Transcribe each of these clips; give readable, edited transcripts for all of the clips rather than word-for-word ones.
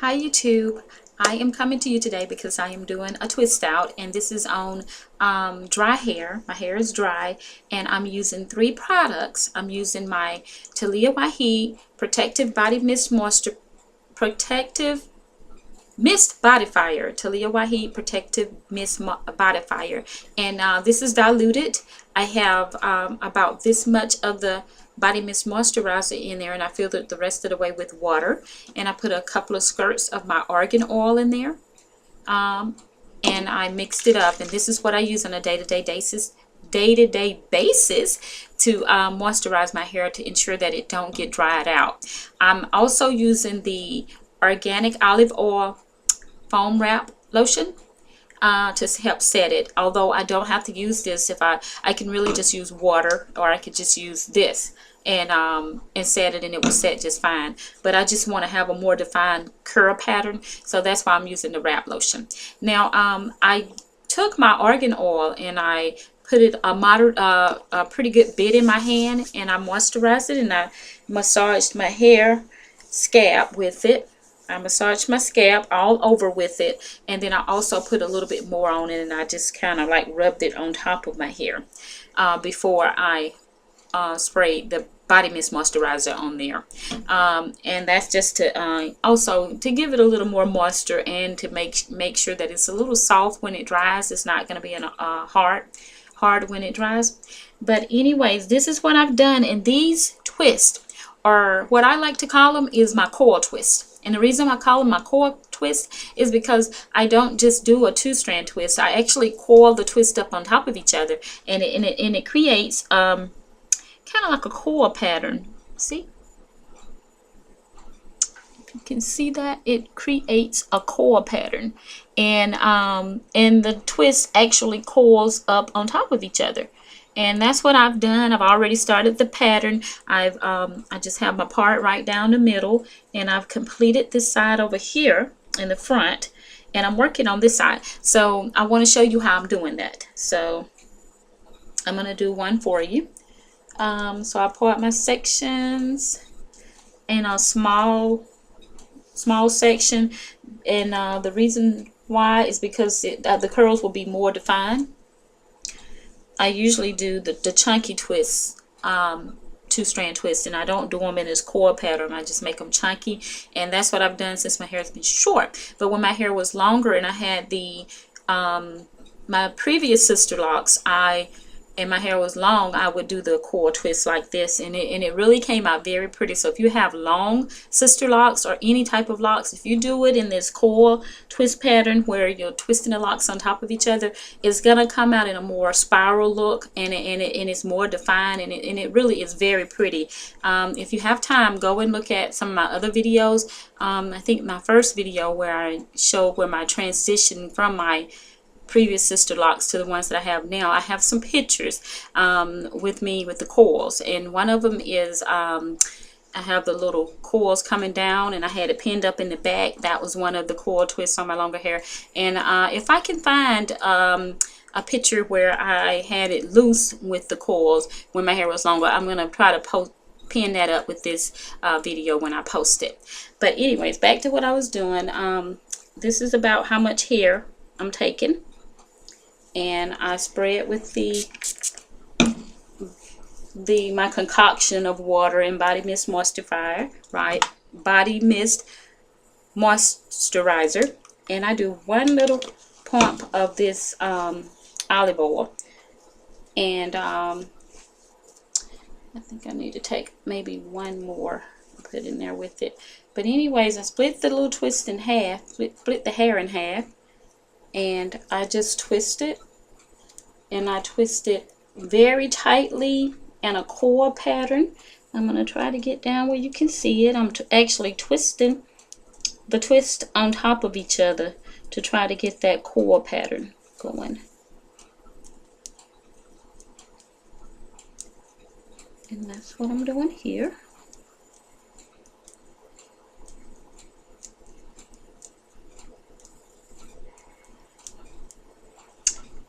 Hi YouTube, I am coming to you today because I am doing a twist out, and this is on dry hair. My hair is dry and I'm using three products. I'm using my Talia Wahi Protective Body Mist Bodyfier, Talia Wahi Protective Mist Bodyfier, and this is diluted. I have about this much of the body mist moisturizer in there, and I filled it the rest of the way with water, and I put a couple of squirts of my argan oil in there, and I mixed it up, and this is what I use on a day-to-day basis to moisturize my hair to ensure that it don't get dried out. I'm also using the organic olive oil foam wrap lotion to help set it, although I don't have to use this. If I can really just use water, or I could just use this and set it, and it will set just fine. But I just want to have a more defined curl pattern, so that's why I'm using the wrap lotion. Now I took my argan oil and I put it a pretty good bit in my hand, and I moisturized it, and I massaged my hair scalp with it. I massaged my scalp all over with it, and then I also put a little bit more on it, and I just kind of like rubbed it on top of my hair before I sprayed the body mist moisturizer on there. And that's just to also to give it a little more moisture, and to make sure that it's a little soft when it dries. It's not going to be hard when it dries. But anyways, this is what I've done, and these twists, or what I like to call them, is my coil twist. And the reason I call them my coil twist is because I don't just do a two-strand twist. I actually coil the twist up on top of each other, and it creates kind of like a coil pattern. See? You can see that it creates a coil pattern, and the twist actually coils up on top of each other. And that's what I've done. I've already started the pattern. I just have my part right down the middle, and I've completed this side over here in the front, and I'm working on this side. So I want to show you how I'm doing that. So I'm going to do one for you. So I pull out my sections in a small section, and the reason why is because the curls will be more defined. I usually do the chunky twists, two-strand twists, and I don't do them in this coil pattern. I just make them chunky, and that's what I've done since my hair has been short. But when my hair was longer and I had the my previous Sisterlocks, and my hair was long, I would do the coil twist like this, and it really came out very pretty. So if you have long Sisterlocks or any type of locks, if you do it in this coil twist pattern where you're twisting the locks on top of each other, it's gonna come out in a more spiral look, and it's more defined, and it really is very pretty. If you have time, go and look at some of my other videos. I think my first video where I showed where my transition from my previous Sisterlocks to the ones that I have now, I have some pictures with me with the coils, and one of them is I have the little coils coming down, and I had it pinned up in the back. That was one of the coil twists on my longer hair. And if I can find a picture where I had it loose with the coils when my hair was longer, I'm gonna try to pin that up with this video when I post it. But anyways, back to what I was doing. This is about how much hair I'm taking, and I spray it with my concoction of water and body mist moisturizer, right? Body mist moisturizer, and I do one little pump of this olive oil, and I think I need to take maybe one more and put in there with it. But anyways, I split the little twist in half, split the hair in half, and I just twist it, and I twist it very tightly in a coil pattern. I'm going to try to get down where you can see it. I'm actually twisting the twist on top of each other to try to get that coil pattern going. And that's what I'm doing here.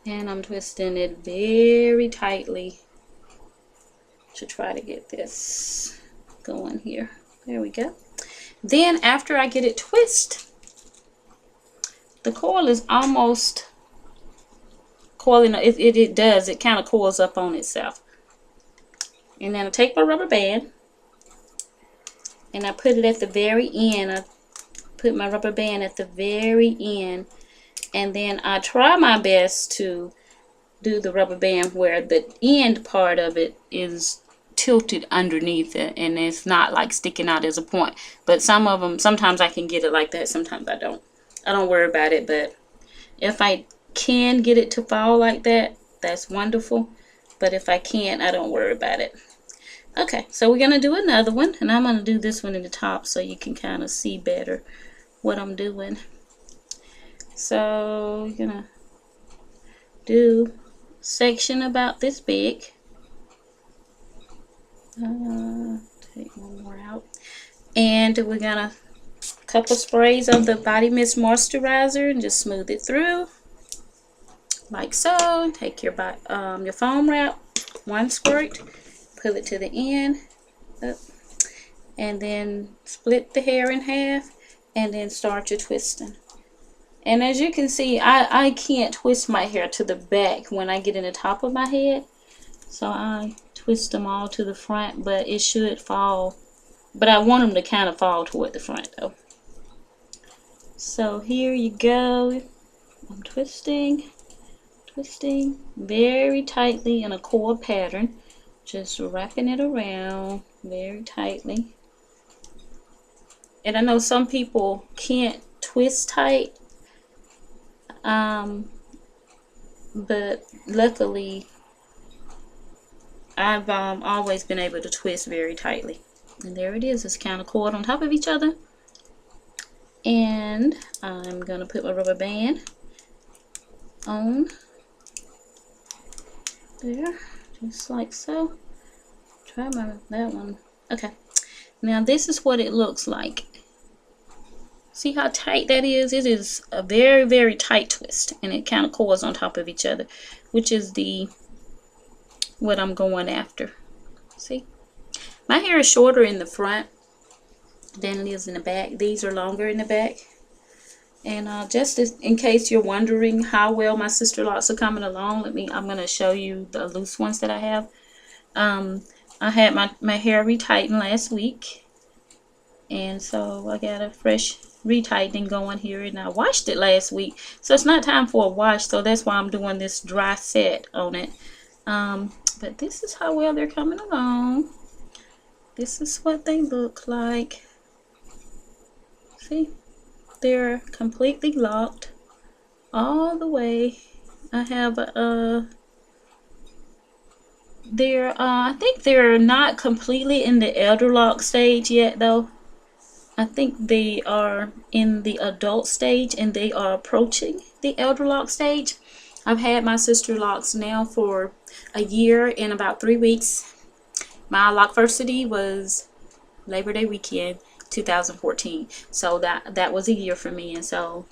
And I'm twisting it very tightly to try to get this going here. There we go. Then after I get it twisted, the coil is almost coiling. It does. It kind of coils up on itself. And then I take my rubber band and I put it at the very end. I put my rubber band at the very end, and then I try my best to do the rubber band where the end part of it is tilted underneath it and it's not like sticking out as a point. But some of them, sometimes I can get it like that, sometimes I don't. I don't worry about it, but if I can get it to fall like that, that's wonderful. But if I can't, I don't worry about it. Okay, so we're gonna do another one, and I'm gonna do this one in the top so you can kind of see better what I'm doing. So you're gonna do section about this big. Take one more out, and we're gonna couple sprays of the body mist moisturizer and just smooth it through like so. Take your foam wrap, one squirt, pull it to the end up, and then split the hair in half, and then start your twisting. And as you can see, I can't twist my hair to the back when I get in the top of my head, so I twist them all to the front, but it should fall. But I want them to kind of fall toward the front though. So here you go. I'm twisting very tightly in a core pattern, just wrapping it around very tightly. And I know some people can't twist tight, but luckily I've always been able to twist very tightly. And there it is. It's kind of coiled on top of each other. And I'm going to put my rubber band on there, just like so. Try that one. Okay. Now this is what it looks like. See how tight that is? It is a very, very tight twist, and it kind of coils on top of each other, which is what I'm going after. See? My hair is shorter in the front than it is in the back. These are longer in the back. And just in case you're wondering how well my Sisterlocks are coming along, I'm going to show you the loose ones that I have. I had my hair retightened last week, and so I got a fresh retightening going here, and I washed it last week, so it's not time for a wash, so that's why I'm doing this dry set on it. But this is how well they're coming along. This is what they look like. See, they're completely locked all the way. I have I think they're not completely in the elder lock stage yet though. I think they are in the adult stage, and they are approaching the elder lock stage. I've had my Sisterlocks now for a year and about 3 weeks. My lockversity was Labor Day weekend 2014, so that was a year for me, and so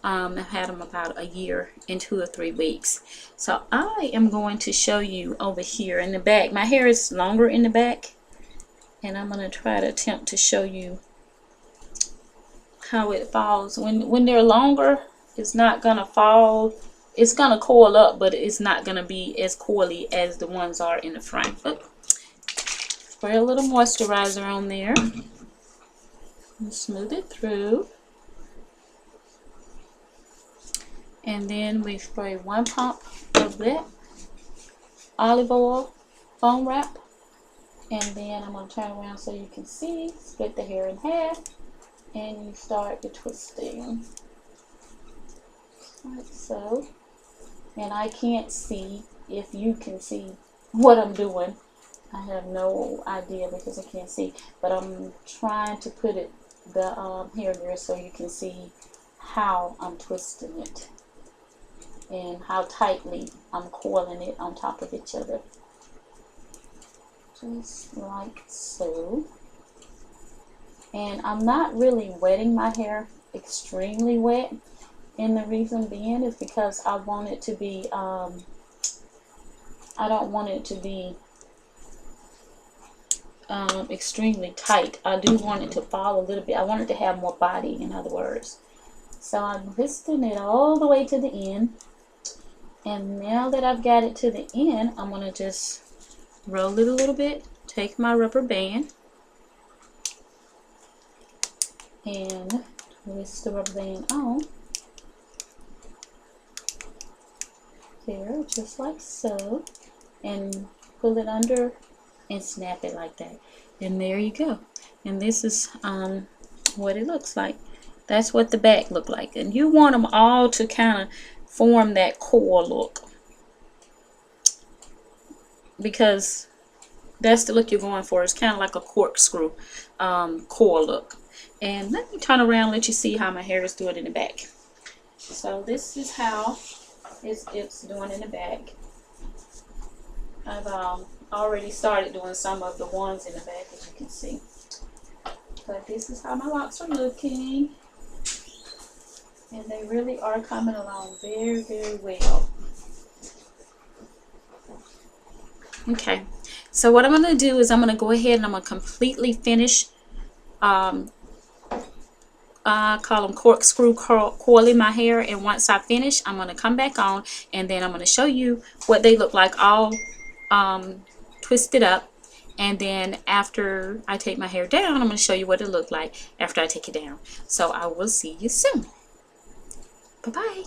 I've had them about a year and 2 or 3 weeks. So I am going to show you over here in the back. My hair is longer in the back, and I'm going to try to attempt to show you how it falls. When they're longer, it's not going to fall. It's going to coil up, but it's not going to be as coily as the ones are in the front. But spray a little moisturizer on there and smooth it through. And then we spray 1 pump of that olive oil foam wrap. And then I'm going to turn around so you can see. Split the hair in half, and you start the twisting like so. And I can't see if you can see what I'm doing. I have no idea because I can't see, but I'm trying to put the hair there so you can see how I'm twisting it and how tightly I'm coiling it on top of each other, just like so. And I'm not really wetting my hair extremely wet, and the reason being is because I want it to be I don't want it to be extremely tight. I do want it to fall a little bit. I want it to have more body, in other words. So I'm twisting it all the way to the end. And now that I've got it to the end, I'm going to just roll it a little bit, take my rubber band, and twist the rubber band on. There, just like so. And pull it under and snap it like that. And there you go. And this is what it looks like. That's what the back look like. And you want them all to kind of form that core look, because that's the look you're going for. It's kind of like a corkscrew core look. And let me turn around and let you see how my hair is doing in the back. So this is how it's doing in the back. I've already started doing some of the ones in the back, as you can see. But this is how my locks are looking. And they really are coming along very, very well. Okay, so what I'm going to do is I'm going to go ahead and I'm going to completely finish, I call them corkscrew coiling my hair. And once I finish, I'm going to come back on and then I'm going to show you what they look like all twisted up. And then after I take my hair down, I'm going to show you what it looked like after I take it down. So I will see you soon. Bye-bye.